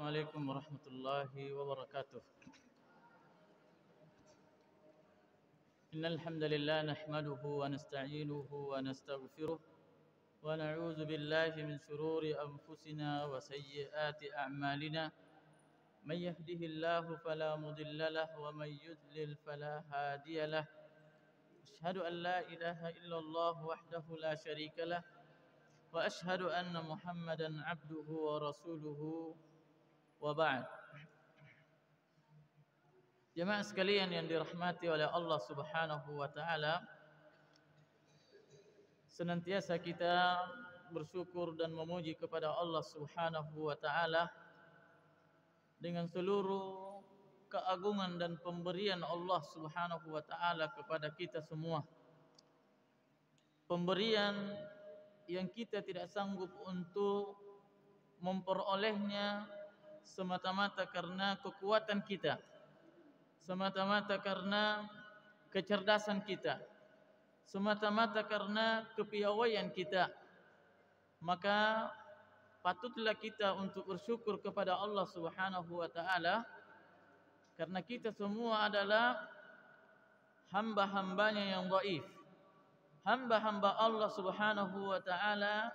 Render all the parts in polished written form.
عليكم ورحمة الله وبركاته. إن الحمد لله نحمده ونستعينه ونستغفره ونعوذ بالله من شرور أنفسنا وسيئات أعمالنا. من يهده الله فلا مضل له ومن يضلل فلا هادي له. أشهد أن لا إله إلا الله وحده لا شريك له وأشهد أن محمدا عبده ورسوله وبعد. Jemaah sekalian yang dirahmati oleh Allah Subhanahu wa taala, senantiasa kita bersyukur dan memuji kepada Allah Subhanahu wa taala dengan seluruh keagungan dan pemberian Allah Subhanahu wa taala kepada kita semua. Pemberian yang kita tidak sanggup untuk memperolehnya semata-mata karena kekuatan kita, semata-mata karena kecerdasan kita, semata-mata karena kepiawaian kita. Maka patutlah kita untuk bersyukur kepada Allah Subhanahu wa taala karena kita semua adalah hamba-hambanya yang dhaif, hamba-hamba Allah Subhanahu wa taala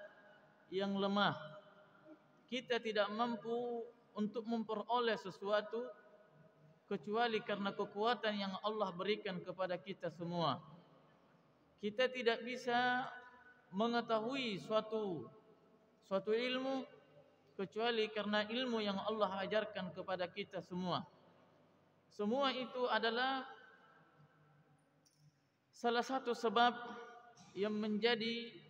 yang lemah. Kita tidak mampu untuk memperoleh sesuatu kecuali karena kekuatan yang Allah berikan kepada kita semua. Kita tidak bisa mengetahui suatu ilmu kecuali karena ilmu yang Allah ajarkan kepada kita semua. Semua itu adalah salah satu sebab yang menjadi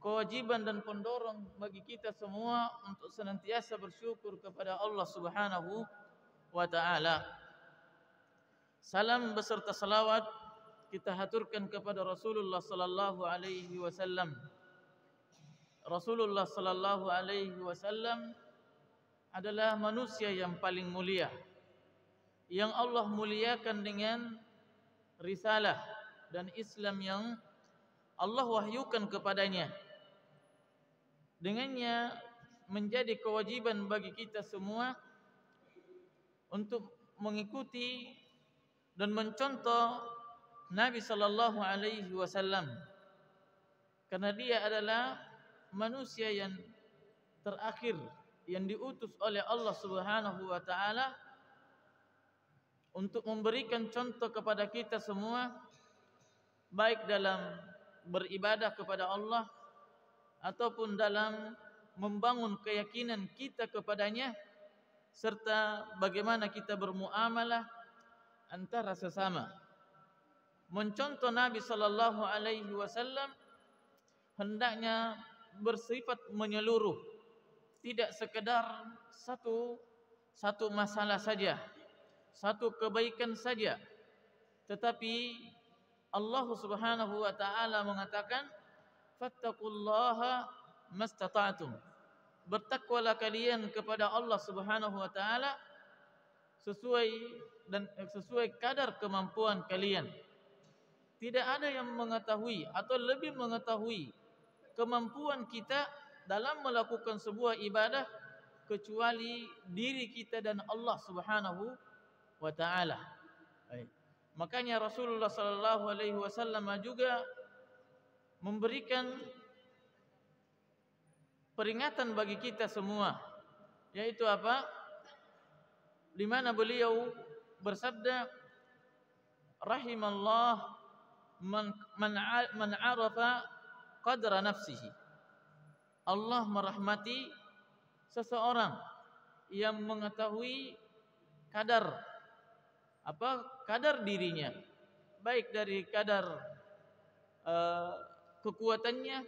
kewajiban dan pendorong bagi kita semua untuk senantiasa bersyukur kepada Allah Subhanahu wa ta'ala. Salam beserta salawat kita haturkan kepada Rasulullah sallallahu alaihi wasallam. Rasulullah sallallahu alaihi wasallam adalah manusia yang paling mulia, yang Allah muliakan dengan risalah dan Islam yang Allah wahyukan kepadanya. Dengannya menjadi kewajiban bagi kita semua untuk mengikuti dan mencontoh Nabi sallallahu alaihi wasallam, karena dia adalah manusia yang terakhir yang diutus oleh Allah Subhanahu wa taala untuk memberikan contoh kepada kita semua, baik dalam beribadah kepada Allah ataupun dalam membangun keyakinan kita kepadanya, serta bagaimana kita bermuamalah antara sesama. Mencontoh Nabi sallallahu alaihi wasallam hendaknya bersifat menyeluruh, tidak sekedar satu masalah saja, satu kebaikan saja, tetapi Allah Subhanahu wa taala mengatakan fattaqullaha mastata'tum. Bertakwalah kalian kepada Allah Subhanahu wa taala sesuai kadar kemampuan kalian. Tidak ada yang mengetahui atau lebih mengetahui kemampuan kita dalam melakukan sebuah ibadah kecuali diri kita dan Allah Subhanahu wa taala. Makanya Rasulullah sallallahu alaihi wasallam juga memberikan peringatan bagi kita semua, yaitu apa? Di mana beliau bersabda, rahimallah man arafa qadra nafsihi. Allah merahmati seseorang yang mengetahui kadar dirinya, baik dari kadar kekuatannya,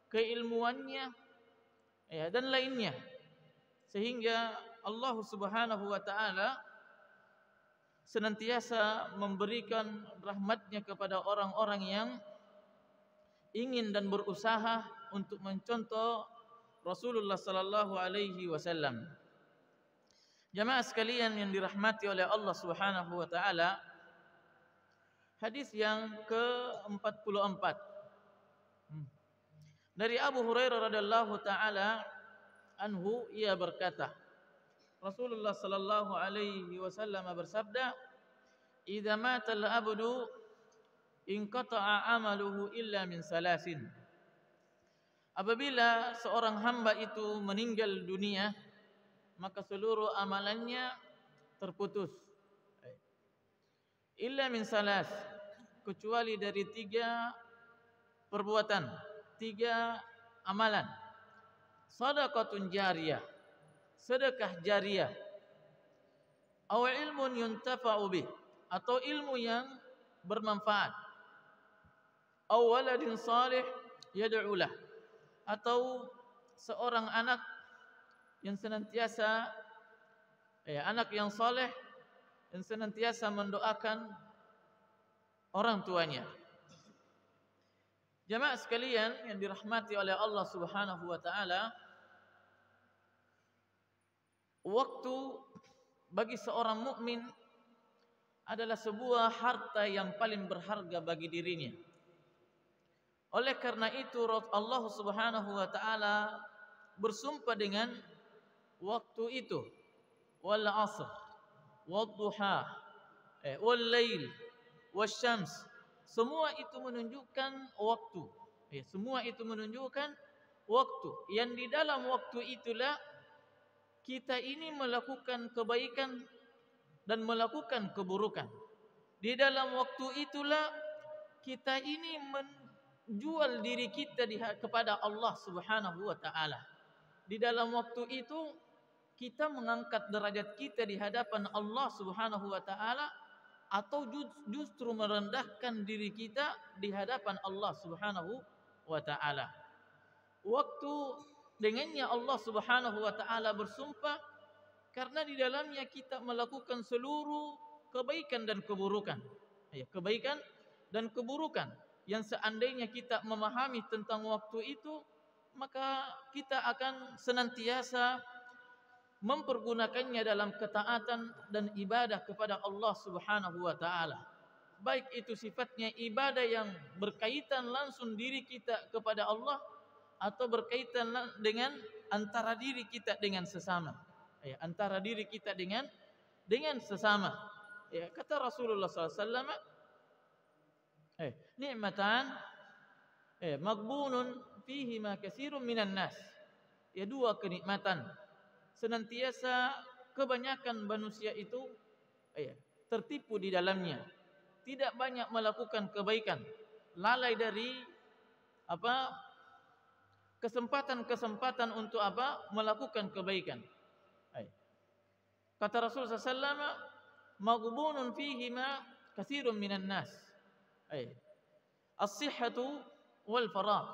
keilmuannya, dan lainnya, sehingga Allah Subhanahu wa taala senantiasa memberikan rahmatnya kepada orang-orang yang ingin dan berusaha untuk mencontoh Rasulullah sallallahu alaihi wasallam. Jamaah sekalian yang dirahmati oleh Allah Subhanahu wa taala, hadis yang ke-44 dari Abu Hurairah radhiyallahu taala anhu, ia berkata, Rasulullah sallallahu alaihi wasallam bersabda, "Idza mata al-'abdu inqata'a 'amaluhu illa min salasin." Apabila seorang hamba itu meninggal dunia, maka seluruh amalannya terputus. Illa min salas, kecuali dari 3 perbuatan, 3 amalan. Shadaqatun jariyah, sedekah jariyah, aw ilmun yuntafa'u bih, atau ilmu yang bermanfaat, aw waladin salih yad'u lah, atau seorang anak yang senantiasa anak yang saleh yang senantiasa mendoakan orang tuanya. Jamaah sekalian yang dirahmati oleh Allah Subhanahu wa taala, waktu bagi seorang mukmin adalah sebuah harta yang paling berharga bagi dirinya. Oleh karena itu Allah Subhanahu wa taala bersumpah dengan waktu itu, wal 'asr, wad duha, wal lail, wasyams. Semua itu menunjukkan waktu. Semua itu menunjukkan waktu. Yang di dalam waktu itulah kita ini melakukan kebaikan dan melakukan keburukan. Di dalam waktu itulah kita ini menjual diri kita kepada Allah Subhanahu wa taala. Di dalam waktu itu kita mengangkat derajat kita di hadapan Allah Subhanahu wa taala, atau justru merendahkan diri kita di hadapan Allah Subhanahu wa taala. Waktu dengannya Allah Subhanahu wa taala bersumpah karena di dalamnya kita melakukan seluruh kebaikan dan keburukan. Kebaikan dan keburukan yang seandainya kita memahami tentang waktu itu, maka kita akan senantiasa mempergunakannya dalam ketaatan dan ibadah kepada Allah Subhanahu wa taala. Baik itu sifatnya ibadah yang berkaitan langsung diri kita kepada Allah, atau berkaitan dengan antara diri kita dengan sesama. Antara diri kita dengan sesama. Kata Rasulullah SAW, ni'matan maghbunun fihi ma katsirun minan nas. 2 kenikmatan senantiasa kebanyakan manusia itu tertipu di dalamnya. Tidak banyak melakukan kebaikan, lalai dari kesempatan-kesempatan untuk melakukan kebaikan. Kata Rasulullah SAW, maghbunun fihi ma katsirun minan nas. As-sihhatu wal faragh,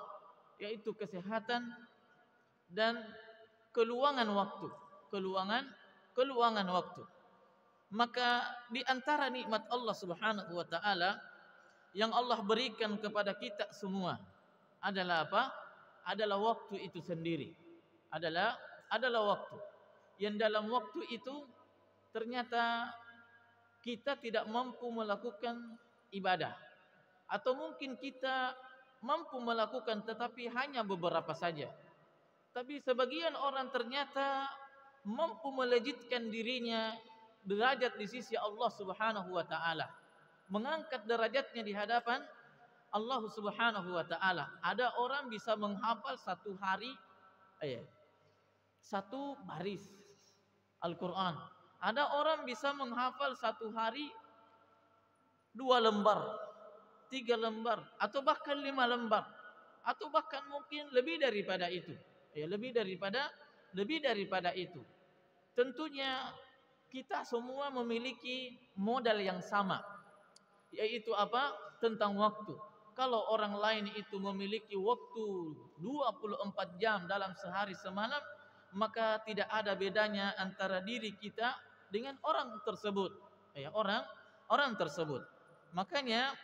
yaitu kesehatan dan keluangan waktu. Keluangan waktu. Maka di antara nikmat Allah Subhanahu wa taala yang Allah berikan kepada kita semua adalah apa? Adalah waktu itu sendiri. Adalah waktu. Yang dalam waktu itu ternyata kita tidak mampu melakukan ibadah, atau mungkin kita mampu melakukan tetapi hanya beberapa saja. Tapi sebagian orang ternyata mampu melejitkan dirinya derajat di sisi Allah Subhanahu wa taala, mengangkat derajatnya di hadapan Allah Subhanahu wa taala. Ada orang bisa menghafal 1 hari 1 baris Al-Qur'an. Ada orang bisa menghafal 1 hari 2 lembar, 3 lembar, atau bahkan 5 lembar, atau bahkan mungkin lebih daripada itu. Lebih daripada itu. Tentunya kita semua memiliki modal yang sama, yaitu apa? Tentang waktu. Kalau orang lain itu memiliki waktu 24 jam dalam sehari semalam, maka tidak ada bedanya antara diri kita dengan orang tersebut. Orang tersebut. Makanya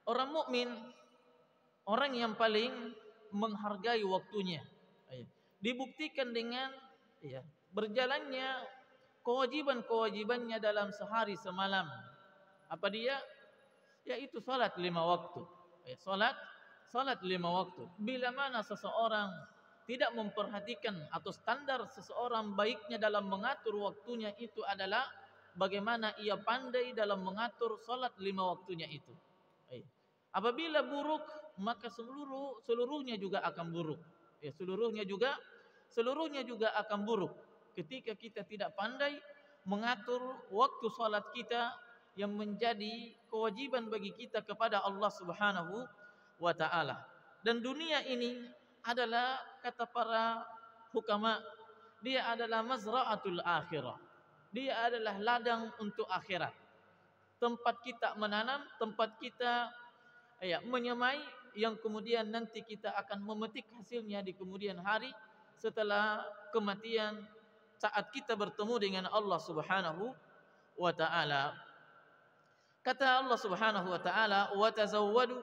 orang mukmin, orang yang paling menghargai waktunya, dibuktikan dengan berjalannya kewajiban-kewajibannya dalam sehari semalam. Apa dia? Yaitu salat 5 waktu. Salat 5 waktu. Bila mana seseorang tidak memperhatikan atau standar seseorang baiknya dalam mengatur waktunya itu adalah bagaimana ia pandai dalam mengatur salat 5 waktunya itu. Apabila buruk, maka seluruhnya juga akan buruk. Seluruhnya juga akan buruk. Ketika kita tidak pandai mengatur waktu salat kita yang menjadi kewajiban bagi kita kepada Allah Subhanahu wa taala. Dan dunia ini adalah, kata para hukama, dia adalah mazra'atul akhirah. Dia adalah ladang untuk akhirat. Tempat kita menanam, tempat kita menyemai, yang kemudian nanti kita akan memetik hasilnya di kemudian hari setelah kematian, saat kita bertemu dengan Allah Subhanahu wa taala. Kata Allah Subhanahu wa taala, "Wa tazawwadu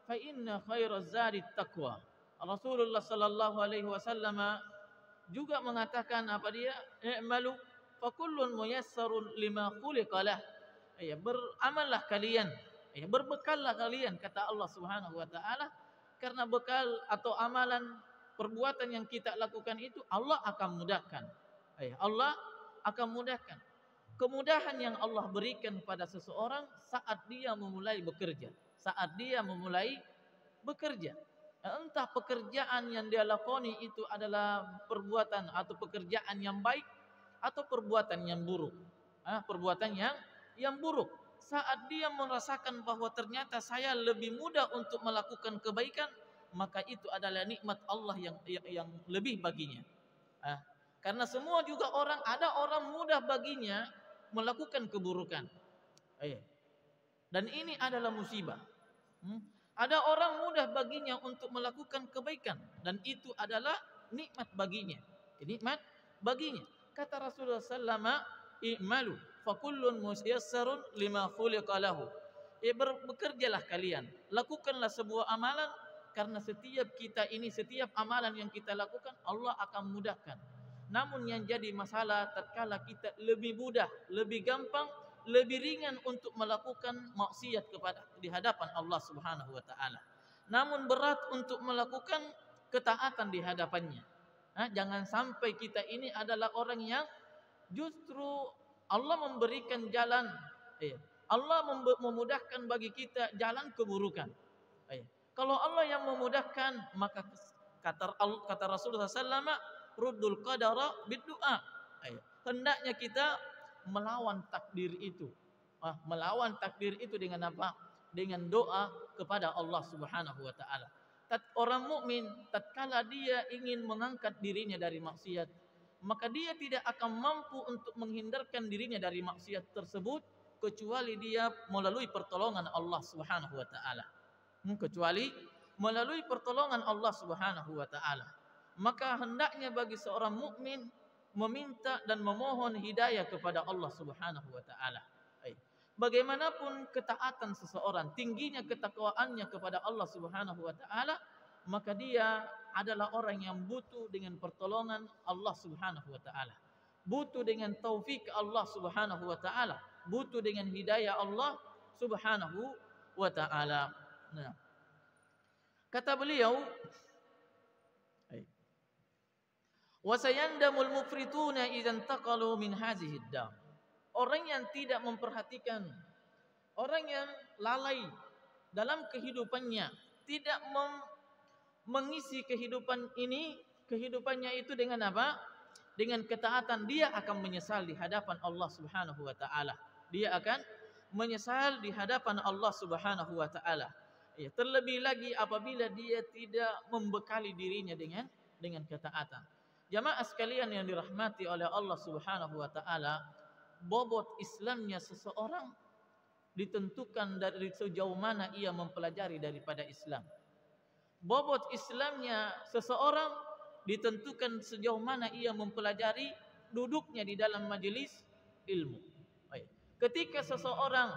fa inna khairaz zadi taqwa." Rasulullah sallallahu alaihi wasallam juga mengatakan apa dia? "I'malu fa kullun muyassarun lima khuliqalah." Beramallah kalian, berbekallah kalian, kata Allah Subhanahu wa taala, karena bekal atau amalan perbuatan yang kita lakukan itu Allah akan mudahkan. Allah akan mudahkan. Kemudahan yang Allah berikan pada seseorang saat dia memulai bekerja, entah pekerjaan yang dia lakoni itu adalah perbuatan atau pekerjaan yang baik atau perbuatan yang buruk. Yang buruk. Saat dia merasakan bahwa ternyata saya lebih mudah untuk melakukan kebaikan, maka itu adalah nikmat Allah yang lebih baginya. Karena semua juga ada orang mudah baginya melakukan keburukan. Dan ini adalah musibah. Ada orang mudah baginya untuk melakukan kebaikan, dan itu adalah nikmat baginya. Kata Rasulullah sallallahu, "I'malu fa kullun muyassarun lima khuliqa lahu." Bekerjalah kalian, lakukanlah sebuah amalan, karena setiap amalan yang kita lakukan Allah akan mudahkan. Namun yang jadi masalah tatkala kita lebih mudah, lebih gampang, lebih ringan untuk melakukan maksiat di hadapan Allah Subhanahu wa taala. Namun berat untuk melakukan ketaatan di hadapannya. Jangan sampai kita ini adalah orang yang justru Allah memberikan jalan, Allah memudahkan bagi kita jalan keburukan. Kalau Allah yang memudahkan, maka kata Rasulullah sallallahu, "Ruddul qadara bid-du'a." Hendaknya kita melawan takdir itu. Melawan takdir itu dengan apa? Dengan doa kepada Allah Subhanahu wa taala. Orang mukmin tatkala dia ingin mengangkat dirinya dari maksiat, maka dia tidak akan mampu untuk menghindarkan dirinya dari maksiat tersebut kecuali dia melalui pertolongan Allah Subhanahu wa taala. Kecuali melalui pertolongan Allah Subhanahu wa taala. Maka hendaknya bagi seorang mukmin meminta dan memohon hidayah kepada Allah Subhanahu wa taala. Bagaimanapun ketaatan seseorang, tingginya ketakwaannya kepada Allah Subhanahu wa taala, maka dia adalah orang yang butuh dengan pertolongan Allah Subhanahu wa taala. Butuh dengan taufik Allah Subhanahu wa taala, butuh dengan hidayah Allah Subhanahu wa taala. Nah, kata beliau, "Wa sayandamul mufrituna idzan taqalu min hazihi ad-dar." Orang yang tidak memperhatikan, orang yang lalai dalam kehidupannya, tidak mengisi kehidupannya itu dengan apa? Dengan ketaatan, dia akan menyesal di hadapan Allah Subhanahu wa taala. Dia akan menyesal di hadapan Allah Subhanahu wa taala. Terlebih lagi apabila dia tidak membekali dirinya dengan ketaatan. Jamaah sekalian yang dirahmati oleh Allah Subhanahu wa taala, bobot Islamnya seseorang ditentukan dari sejauh mana ia mempelajari daripada Islam. Bobot Islamnya seseorang ditentukan sejauh mana ia mempelajari duduknya di dalam majelis ilmu. Ketika seseorang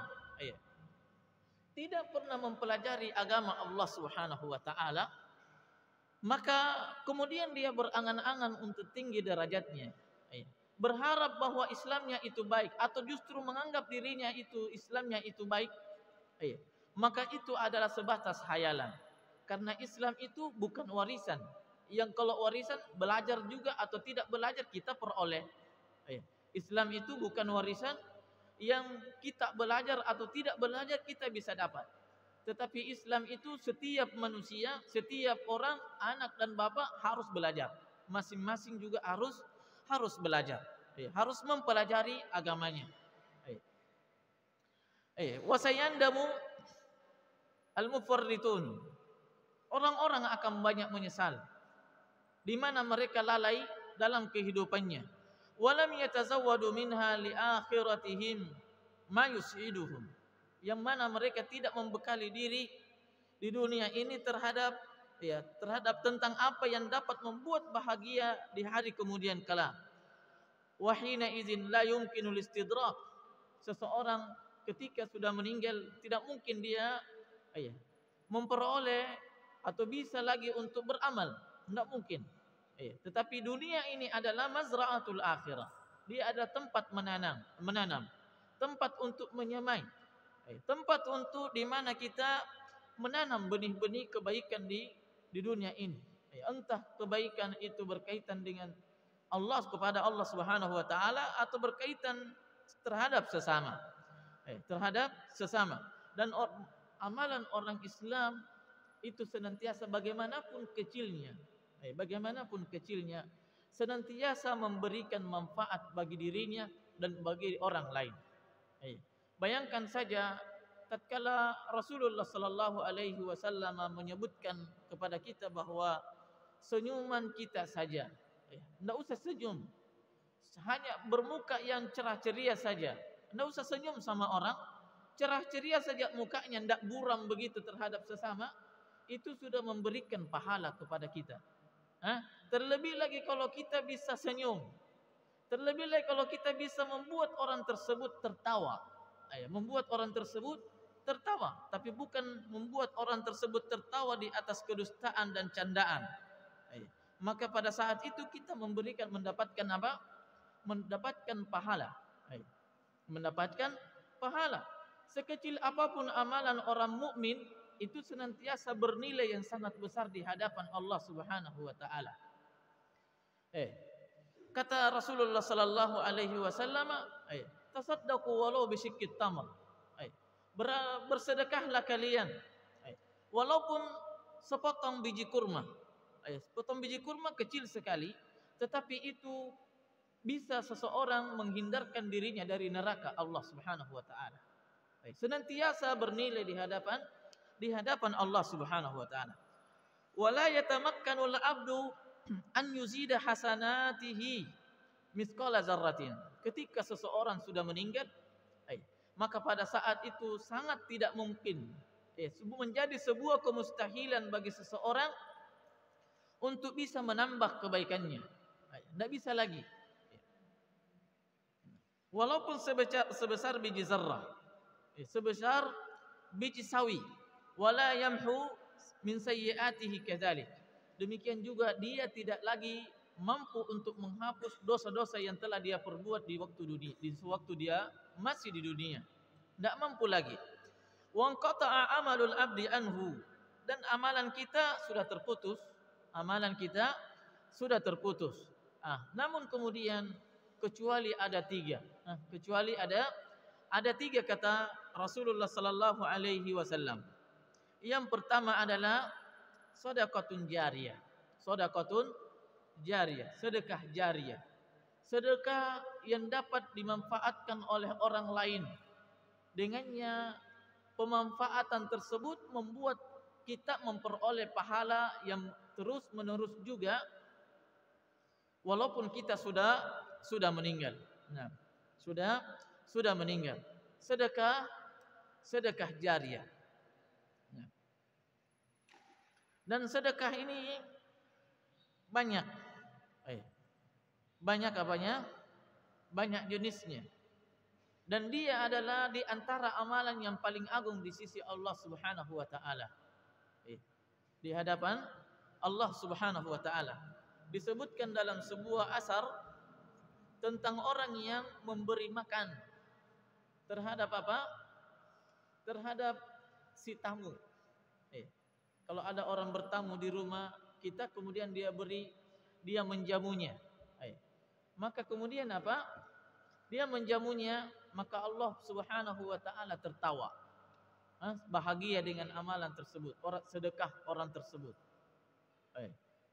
tidak pernah mempelajari agama Allah Subhanahu wa taala, maka kemudian dia berangan-angan untuk tinggi derajatnya, berharap bahwa Islamnya itu baik, atau justru menganggap dirinya itu Islamnya itu baik, maka itu adalah sebatas hayalan. Karena Islam itu bukan warisan yang kalau warisan belajar juga atau tidak belajar kita peroleh. Islam itu bukan warisan yang kita belajar atau tidak belajar kita bisa dapat. Tetapi Islam itu setiap manusia, setiap orang, anak dan bapak harus belajar. Masing-masing juga harus belajar. Harus mempelajari agamanya. Wasayandamu al-mufarritun. Orang-orang akan banyak menyesal di mana mereka lalai dalam kehidupannya. Walam yatazawwadu minha li akhiratihim ma yus'iduhum. Yang mana mereka tidak membekali diri di dunia ini terhadap tentang apa yang dapat membuat bahagia di hari kemudian kala. Wa hina idzin la yumkinul istidrak. Seseorang ketika sudah meninggal tidak mungkin dia memperoleh atau bisa lagi untuk beramal, tidak mungkin. Tetapi dunia ini adalah mazra'atul akhirah. Dia ada tempat menanam, tempat untuk menyemai, tempat untuk di mana kita menanam benih-benih kebaikan di dunia ini. Entah kebaikan itu berkaitan dengan Allah, kepada Allah Subhanahu wa taala, atau berkaitan terhadap sesama. Dan amalan orang Islam itu senantiasa bagaimanapun kecilnya senantiasa memberikan manfaat bagi dirinya dan bagi orang lain. Bayangkan saja tatkala Rasulullah sallallahu alaihi wasallam menyebutkan kepada kita bahwa senyuman kita saja, tidak usah senyum, hanya bermuka yang cerah ceria saja, tidak usah senyum sama orang, cerah ceria saja mukanya, tidak buram begitu terhadap sesama, itu sudah memberikan pahala kepada kita. Terlebih lagi kalau kita bisa senyum, terlebih lagi kalau kita bisa membuat orang tersebut tertawa. Membuat orang tersebut tertawa, tapi bukan membuat orang tersebut tertawa di atas kedustaan dan candaan. Maka pada saat itu kita mendapatkan apa? Mendapatkan pahala. Mendapatkan pahala. Sekecil apapun amalan orang mukmin, itu senantiasa bernilai yang sangat besar di hadapan Allah Subhanahu wa taala. Kata Rasulullah sallallahu alaihi wasallam, tasaddaqu walau bisyikit tamr. Bersedekahlah kalian walaupun sepotong biji kurma. Sepotong biji kurma kecil sekali, tetapi itu bisa seseorang menghindarkan dirinya dari neraka Allah Subhanahu wa taala. Senantiasa bernilai di hadapan Allah Subhanahu wa taala. Wala yatamakkanul abdu an yuzida hasanatihi mithqala dzarratin. Ketika seseorang sudah meninggal, maka pada saat itu sangat tidak mungkin, menjadi sebuah kemustahilan bagi seseorang untuk bisa menambah kebaikannya. Tidak bisa lagi. Walaupun sebesar biji zarrah, sebesar biji sawi, wala yamhu min sayyiatihi kadzalik. Demikian juga dia tidak lagi mampu untuk menghapus dosa-dosa yang telah dia perbuat di waktu dia masih di dunia. Tidak mampu lagi. Wa qata'a amalul abdi anhu, dan amalan kita sudah terputus. Namun kemudian kecuali ada tiga. Kecuali ada tiga kata Rasulullah sallallahu alaihi wasallam. Yang pertama adalah sedekahun jariyah. Sedekah jariyah. Sedekah yang dapat dimanfaatkan oleh orang lain. Dengannya pemanfaatan tersebut membuat kita memperoleh pahala yang terus menerus juga walaupun kita sudah meninggal. Sudah meninggal. Sedekah jariyah. Dan sedekah ini banyak. Banyak apanya? Banyak jenisnya. Dan dia adalah di antara amalan yang paling agung di sisi Allah Subhanahu wa taala. Di hadapan Allah Subhanahu wa taala. Disebutkan dalam sebuah asar tentang orang yang memberi makan terhadap apa? Terhadap si tamu. Kalau ada orang bertamu di rumah, kita, kemudian dia menjamunya. Maka kemudian apa? Dia menjamunya, maka Allah Subhanahu wa taala tertawa. Bahagia dengan amalan tersebut, sedekah orang tersebut.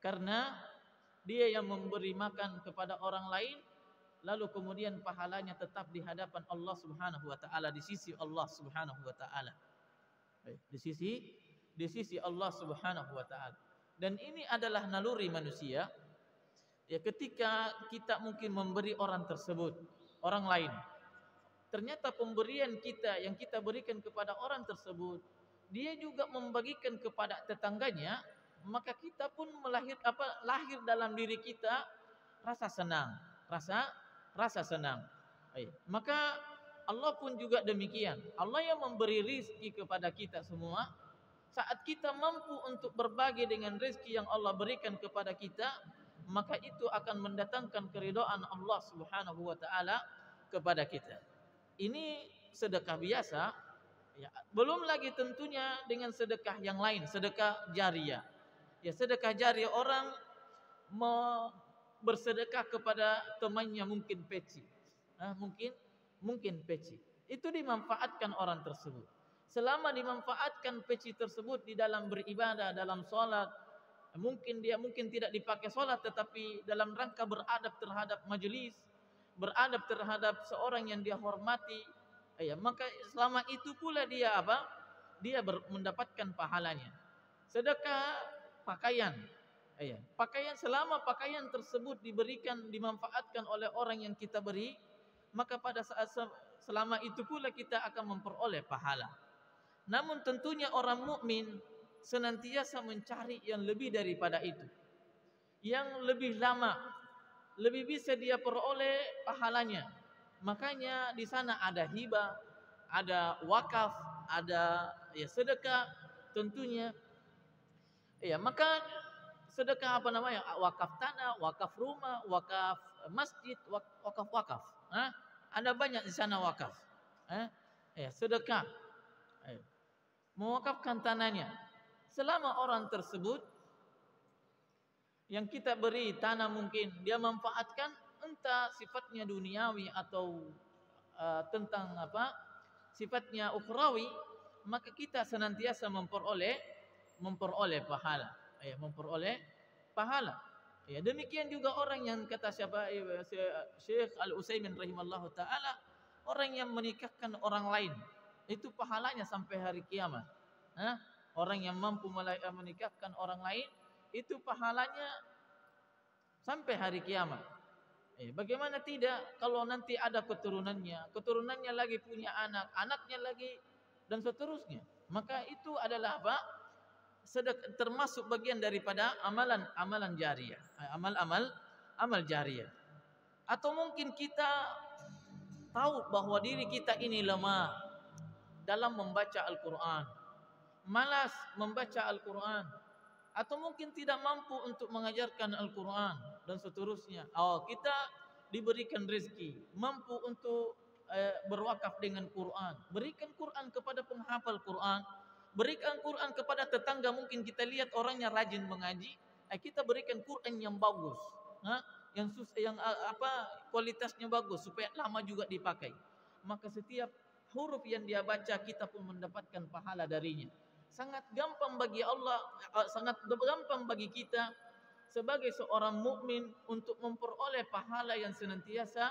Karena dia yang memberi makan kepada orang lain, lalu kemudian pahalanya tetap di hadapan Allah Subhanahu wa taala, di sisi Allah Subhanahu wa taala. Di sisi Allah Subhanahu wa taala. Dan ini adalah naluri manusia. Ya, ketika kita mungkin memberi orang tersebut, orang lain, ternyata pemberian kita yang kita berikan kepada orang tersebut, dia juga membagikan kepada tetangganya, maka kita pun lahir dalam diri kita rasa senang, rasa senang. Maka Allah pun juga demikian. Allah yang memberi rizki kepada kita semua. Saat kita mampu untuk berbagi dengan rizki yang Allah berikan kepada kita, maka itu akan mendatangkan keridhaan Allah Subhanahu wa taala kepada kita. Ini sedekah biasa, ya. Belum lagi tentunya dengan sedekah yang lain, sedekah jariyah. Ya, sedekah jariyah, orang bersedekah kepada temannya, mungkin peci. Mungkin peci. Itu dimanfaatkan orang tersebut. Selama dimanfaatkan peci tersebut di dalam beribadah, dalam sholat, mungkin tidak dipakai sholat, tetapi dalam rangka beradab terhadap majelis, beradab terhadap seorang yang dia hormati, maka selama itu pula dia dia mendapatkan pahalanya. Sedekah pakaian, pakaian, selama pakaian tersebut dimanfaatkan oleh orang yang kita beri, maka pada saat selama itu pula kita akan memperoleh pahala. Namun tentunya orang mukmin senantiasa mencari yang lebih daripada itu, yang lebih lama, lebih bisa dia peroleh pahalanya. Makanya di sana ada hibah, ada wakaf, ada sedekah tentunya. Maka sedekah wakaf tanah, wakaf rumah, wakaf masjid, wakaf. Ada banyak di sana wakaf. Sedekah. Mewakafkan tanahnya. Selama orang tersebut yang kita beri tanah, mungkin dia manfaatkan entah sifatnya duniawi atau tentang sifatnya ukhrawi, maka kita senantiasa memperoleh pahala. Memperoleh pahala. Demikian juga orang yang kata Syekh Al-Utsaimin rahimallahu taala, orang yang menikahkan orang lain, itu pahalanya sampai hari kiamat. Orang yang mampu menikahkan orang lain, itu pahalanya sampai hari kiamat. Bagaimana tidak kalau nanti ada keturunannya lagi punya anak, anaknya lagi, dan seterusnya. Maka itu adalah termasuk bagian daripada amalan jariyah, amal jariyah. Atau mungkin kita tahu bahwa diri kita ini lemah dalam membaca Al-Quran, malas membaca Al-Quran, atau mungkin tidak mampu untuk mengajarkan Al-Quran dan seterusnya. Kita diberikan rezeki, mampu untuk berwakaf dengan Quran. Berikan Quran kepada penghafal Quran, berikan Quran kepada tetangga. Mungkin kita lihat orangnya rajin mengaji, kita berikan Quran yang bagus, yang kualitasnya bagus supaya lama juga dipakai. Maka setiap huruf yang dia baca, kita pun mendapatkan pahala darinya. Sangat gampang bagi Allah, sangat gampang bagi kita sebagai seorang mukmin untuk memperoleh pahala yang senantiasa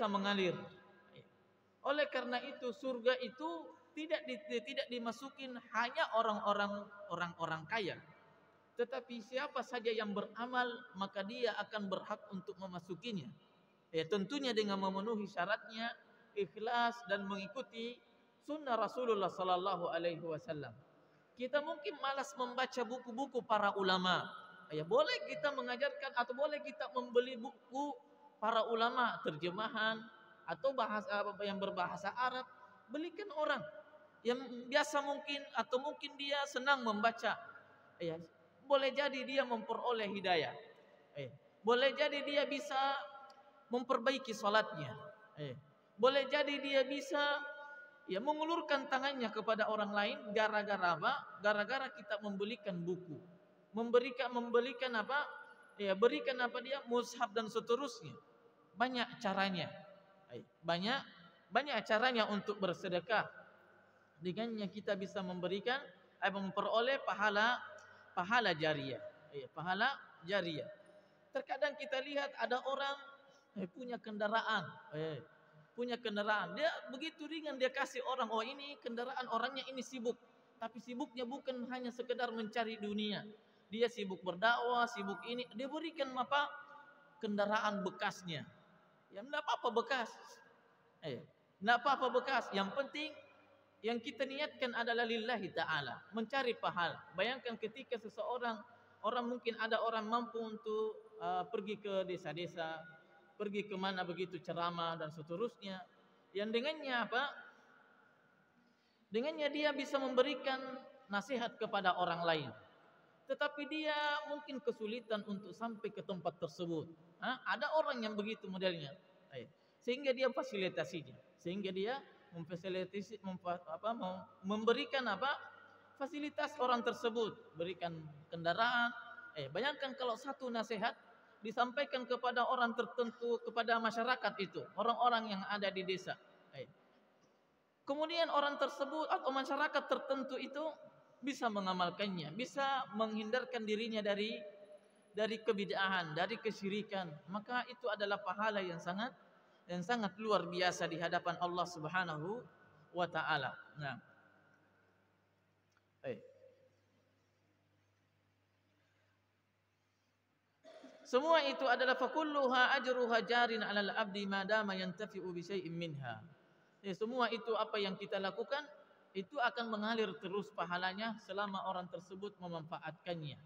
mengalir. Oleh karena itu, surga itu tidak dimasukin hanya orang-orang kaya, tetapi siapa saja yang beramal, maka dia akan berhak untuk memasukinya. Tentunya dengan memenuhi syaratnya, ikhlas dan mengikuti sunnah Rasulullah sallallahu alaihi wasallam. Kita mungkin malas membaca buku-buku para ulama. Boleh kita mengajarkan atau boleh kita membeli buku para ulama, terjemahan atau bahasa yang berbahasa Arab, belikan orang yang biasa mungkin, atau mungkin dia senang membaca. Boleh jadi dia memperoleh hidayah. Boleh jadi dia bisa memperbaiki salatnya. Boleh jadi dia bisa mengulurkan tangannya kepada orang lain gara-gara apa? Gara-gara kita membelikan buku. memberikan apa? Ya, berikan apa dia mushaf dan seterusnya. Banyak caranya. Banyak caranya untuk bersedekah. Dengannya kita bisa memberikan memperoleh pahala jariyah. Pahala jariyah. Terkadang kita lihat ada orang punya kendaraan. Punya kendaraan. Dia begitu ringan dia kasih orang, oh ini kendaraan orangnya ini sibuk. Tapi sibuknya bukan hanya sekedar mencari dunia. Dia sibuk berdakwah, sibuk ini. Dia berikan apa? Kendaraan bekasnya. Ya enggak apa-apa bekas. Enggak apa-apa bekas. Yang penting yang kita niatkan adalah lillahi ta'ala. Mencari pahala. Bayangkan ketika seseorang, orang mungkin ada orang mampu untuk pergi ke desa-desa, pergi ke mana begitu ceramah dan seterusnya. Yang dengannya apa? Dengannya dia bisa memberikan nasihat kepada orang lain. Tetapi dia mungkin kesulitan untuk sampai ke tempat tersebut. Ada orang yang begitu modelnya. Sehingga dia fasilitasinya. Sehingga dia memfasilitasi memberikan apa? Fasilitas orang tersebut, berikan kendaraan. Bayangkan kalau satu nasihat disampaikan kepada orang tertentu, kepada masyarakat itu, orang-orang yang ada di desa. Kemudian orang tersebut atau masyarakat tertentu itu bisa mengamalkannya, bisa menghindarkan dirinya dari kebid'ahan, dari kesyirikan. Maka itu adalah pahala yang sangat luar biasa di hadapan Allah Subhanahu wa taala. Nah. Semua itu adalah fakulluha ajruha jarin 'alal abdi madama yantafi'u bi syai'in minha. Semua itu apa yang kita lakukan itu akan mengalir terus pahalanya selama orang tersebut memanfaatkannya.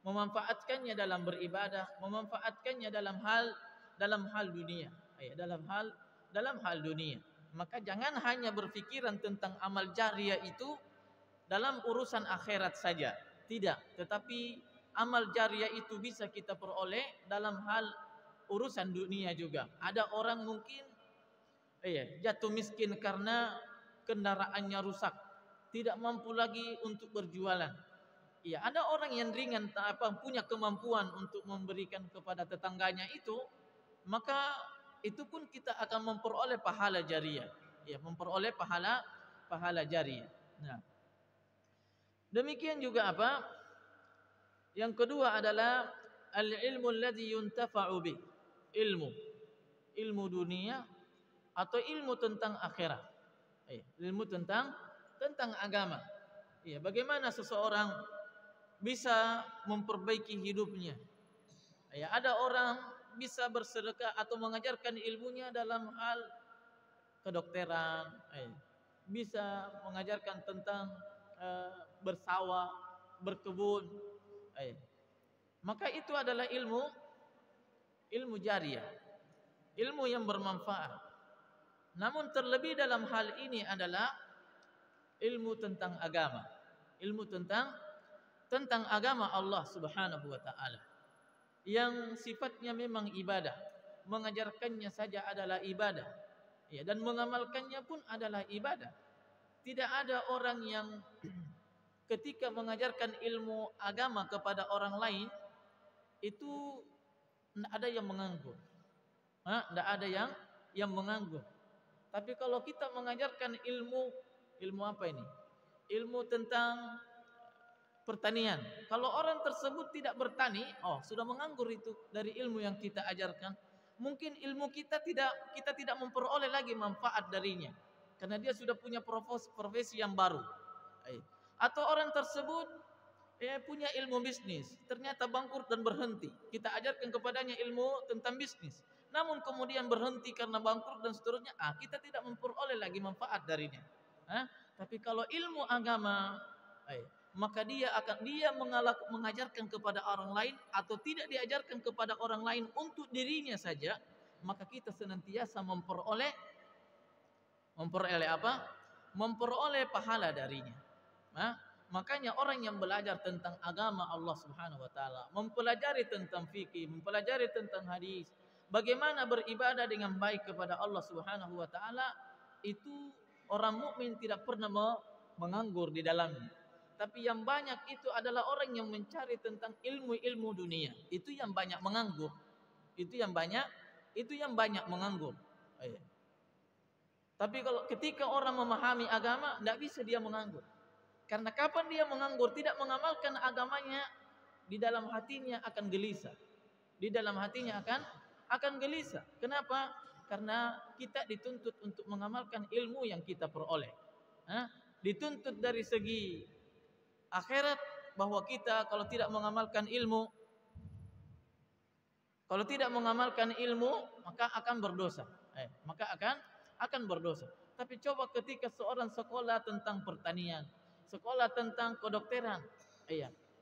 Memanfaatkannya dalam beribadah, memanfaatkannya dalam hal dunia. Dalam hal dunia. Maka jangan hanya berpikiran tentang amal jariyah itu dalam urusan akhirat saja. Tidak, tetapi amal jariyah itu bisa kita peroleh dalam hal urusan dunia juga. Ada orang mungkin jatuh miskin karena kendaraannya rusak, tidak mampu lagi untuk berjualan. Ada orang yang ringan punya kemampuan untuk memberikan kepada tetangganya itu, maka itu pun kita akan memperoleh pahala jariyah. Memperoleh pahala jariyah. Nah, demikian juga apa? Yang kedua adalah al-ilmu alladhi yuntafa'u bih. Ilmu dunia atau ilmu tentang akhirat. Ilmu tentang agama. Bagaimana seseorang bisa memperbaiki hidupnya. Ada orang bisa bersedekah atau mengajarkan ilmunya dalam hal kedokteran, bisa mengajarkan tentang bersawah, berkebun. Maka itu adalah ilmu jariyah, ilmu yang bermanfaat. Namun terlebih dalam hal ini adalah ilmu tentang agama, ilmu tentang agama Allah Subhanahu wa taala, yang sifatnya memang ibadah. Mengajarkannya saja adalah ibadah, dan mengamalkannya pun adalah ibadah. Tidak ada orang yang ketika mengajarkan ilmu agama kepada orang lain itu tidak ada yang menganggur. Tidak ada yang menganggur. Tapi kalau kita mengajarkan ilmu apa ini? Ilmu tentang pertanian. Kalau orang tersebut tidak bertani, sudah menganggur itu dari ilmu yang kita ajarkan. Mungkin ilmu kita tidak memperoleh lagi manfaat darinya, karena dia sudah punya profesi yang baru. Atau orang tersebut punya ilmu bisnis, ternyata bangkrut dan berhenti. Kita ajarkan kepadanya ilmu tentang bisnis, namun kemudian berhenti karena bangkrut dan seterusnya. Kita tidak memperoleh lagi manfaat darinya. Tapi kalau ilmu agama, maka dia mengajarkan kepada orang lain atau tidak diajarkan kepada orang lain untuk dirinya saja, maka kita senantiasa memperoleh apa? Memperoleh pahala darinya. Makanya orang yang belajar tentang agama Allah Subhanahu wa taala, mempelajari tentang fikih, mempelajari tentang hadis, bagaimana beribadah dengan baik kepada Allah Subhanahu wa taala, itu orang mukmin tidak pernah menganggur di dalamnya. Tapi yang banyak itu adalah orang yang mencari tentang ilmu-ilmu dunia. Itu yang banyak menganggur. Itu yang banyak menganggur. Tapi kalau ketika orang memahami agama, tidak bisa dia menganggur. Karena kapan dia menganggur, tidak mengamalkan agamanya, di dalam hatinya akan gelisah. Di dalam hatinya akan gelisah. Kenapa? Karena kita dituntut untuk mengamalkan ilmu yang kita peroleh. Dituntut dari segi akhirat, bahwa kita kalau tidak mengamalkan ilmu, maka akan berdosa. Maka akan berdosa. Tapi coba ketika seorang sekolah tentang pertanian, sekolah tentang kedokteran,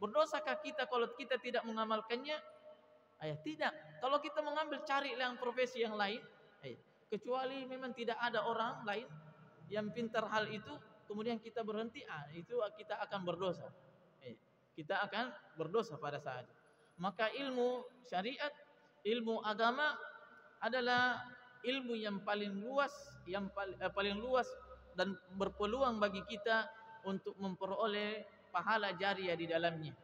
berdosakah kita kalau kita tidak mengamalkannya? Tidak. Kalau kita mengambil cari yang profesi yang lain, kecuali memang tidak ada orang lain yang pintar hal itu, kemudian kita berhenti, itu kita akan berdosa. Kita akan berdosa pada saat itu. Maka ilmu syariat, ilmu agama adalah ilmu yang paling luas, paling luas dan berpeluang bagi kita untuk memperoleh pahala jariah di dalamnya.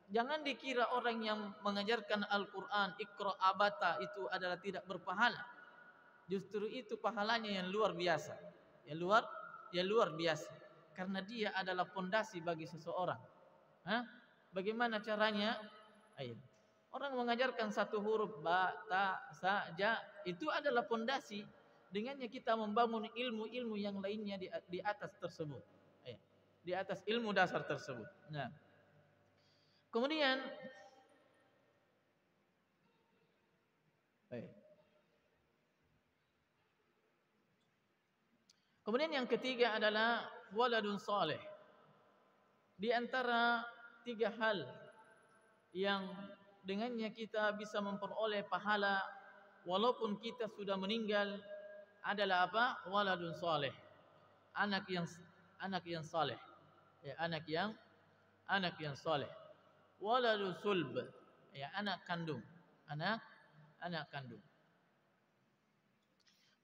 Jangan dikira orang yang mengajarkan Al-Quran, Iqra abata, itu adalah tidak berpahala. Justru itu pahalanya yang luar biasa. Yang luar biasa. Karena dia adalah pondasi bagi seseorang. Bagaimana caranya? Orang mengajarkan satu huruf, ba, ta, sa, ja, itu adalah pondasi. Dengannya kita membangun ilmu-ilmu yang lainnya di atas tersebut. Di atas ilmu dasar tersebut. Nah, kemudian yang ketiga adalah waladun saleh. Di antara tiga hal yang dengannya kita bisa memperoleh pahala walaupun kita sudah meninggal adalah apa? Waladun saleh. Anak yang saleh. Anak yang saleh. Waladun sulb. Anak kandung. Anak kandung.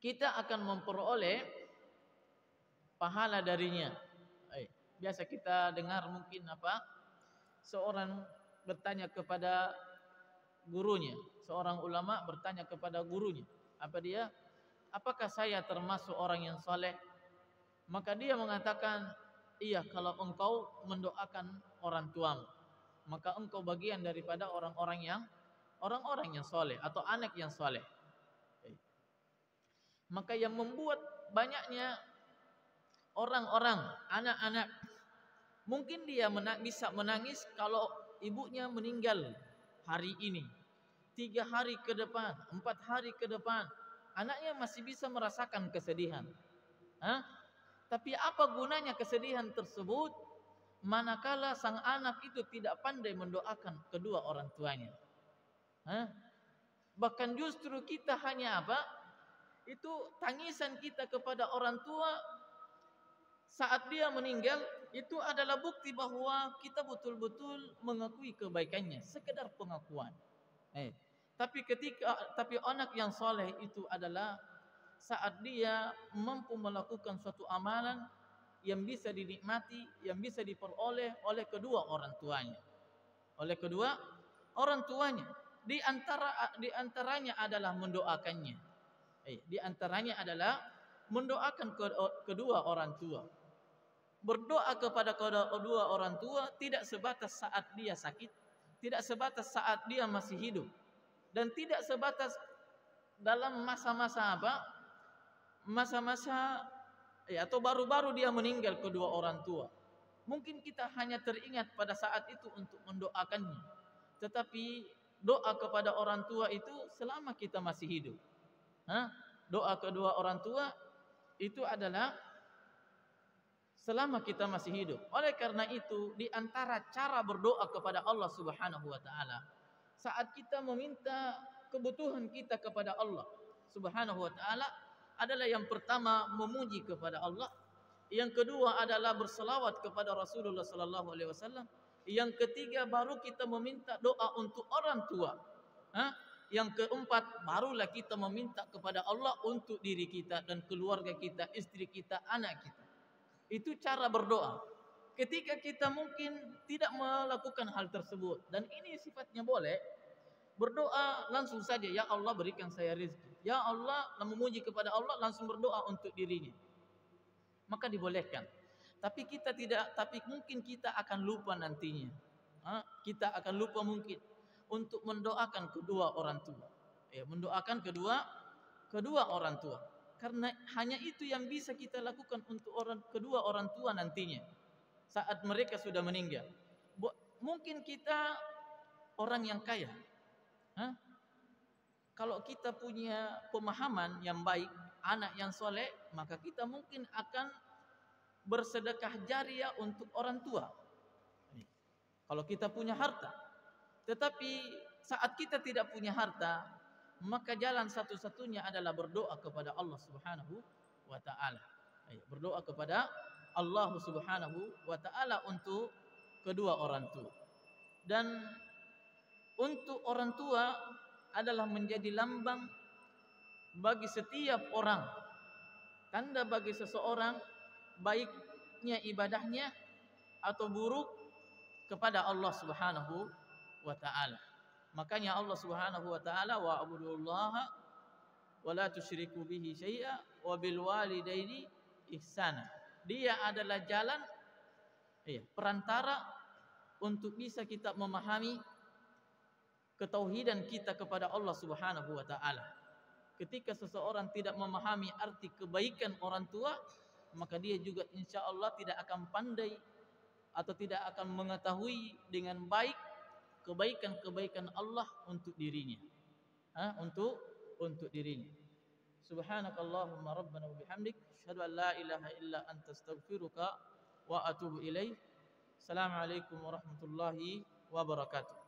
Kita akan memperoleh pahala darinya. Biasa kita dengar mungkin seorang bertanya kepada gurunya, seorang ulama bertanya kepada gurunya, apakah saya termasuk orang yang saleh? Maka dia mengatakan, iya, kalau engkau mendoakan orang tuamu, maka engkau bagian daripada orang-orang yang saleh atau anak yang saleh. Maka yang membuat banyaknya orang-orang, anak-anak, mungkin dia bisa menangis kalau ibunya meninggal hari ini, 3 hari ke depan, 4 hari ke depan, anaknya masih bisa merasakan kesedihan. Tapi apa gunanya kesedihan tersebut manakala sang anak itu tidak pandai mendoakan kedua orang tuanya? Bahkan justru kita hanya itu tangisan kita kepada orang tua saat dia meninggal, itu adalah bukti bahwa kita betul-betul mengakui kebaikannya, sekedar pengakuan. Tapi anak yang soleh itu adalah saat dia mampu melakukan suatu amalan yang bisa dinikmati, yang bisa diperoleh oleh kedua orang tuanya. Di antaranya adalah mendoakannya. Di antaranya adalah mendoakan kedua orang tua. Berdoa kepada kedua orang tua tidak sebatas saat dia sakit, tidak sebatas saat dia masih hidup, dan tidak sebatas dalam masa-masa atau baru-baru dia meninggal kedua orang tua. Mungkin kita hanya teringat pada saat itu untuk mendoakannya, tetapi doa kepada orang tua itu selama kita masih hidup. Doa kedua orang tua itu adalah selama kita masih hidup. Oleh karena itu, di antara cara berdoa kepada Allah Subhanahu wa taala, saat kita meminta kebutuhan kita kepada Allah Subhanahu wa taala, adalah yang pertama memuji kepada Allah, yang kedua adalah berselawat kepada Rasulullah sallallahu alaihi wasallam, yang ketiga baru kita meminta doa untuk orang tua. Yang keempat barulah kita meminta kepada Allah untuk diri kita dan keluarga kita, istri kita, anak kita. Itu cara berdoa. Ketika kita mungkin tidak melakukan hal tersebut, dan ini sifatnya boleh, berdoa langsung saja, ya Allah berikan saya rezeki. Ya Allah, memuji kepada Allah, langsung berdoa untuk dirinya. Maka dibolehkan. Tapi kita tidak, tapi mungkin kita akan lupa nantinya. Kita akan lupa mungkin untuk mendoakan kedua orang tua. Ya, mendoakan kedua orang tua. Karena hanya itu yang bisa kita lakukan untuk kedua orang tua nantinya. Saat mereka sudah meninggal. Mungkin kita orang yang kaya. Kalau kita punya pemahaman yang baik, anak yang soleh, maka kita mungkin akan bersedekah jariah untuk orang tua. Kalau kita punya harta. Tetapi saat kita tidak punya harta, maka jalan satu-satunya adalah berdoa kepada Allah Subhanahu wa taala. Berdoa kepada Allah Subhanahu wa taala untuk kedua orang tua. Dan untuk orang tua adalah menjadi lambang bagi setiap orang, tanda bagi seseorang baiknya ibadahnya atau buruk kepada Allah Subhanahu wa taala. Makanya Allah Subhanahu wa taala, wa'budullaha wa la tusyriku bihi syai'a wa bil walidaini ihsana. Dia adalah jalan, perantara untuk bisa kita memahami ketauhidan kita kepada Allah Subhanahu wa taala. Ketika seseorang tidak memahami arti kebaikan orang tua, maka dia juga insya Allah tidak akan pandai atau tidak akan mengetahui dengan baik kebaikan-kebaikan Allah untuk dirinya. Untuk dirinya. Subhanakallahumma rabbana wa bihamdik, asyhadu an la ilaha illa anta astaghfiruka wa atubu ilaik. Assalamualaikum warahmatullahi wabarakatuh.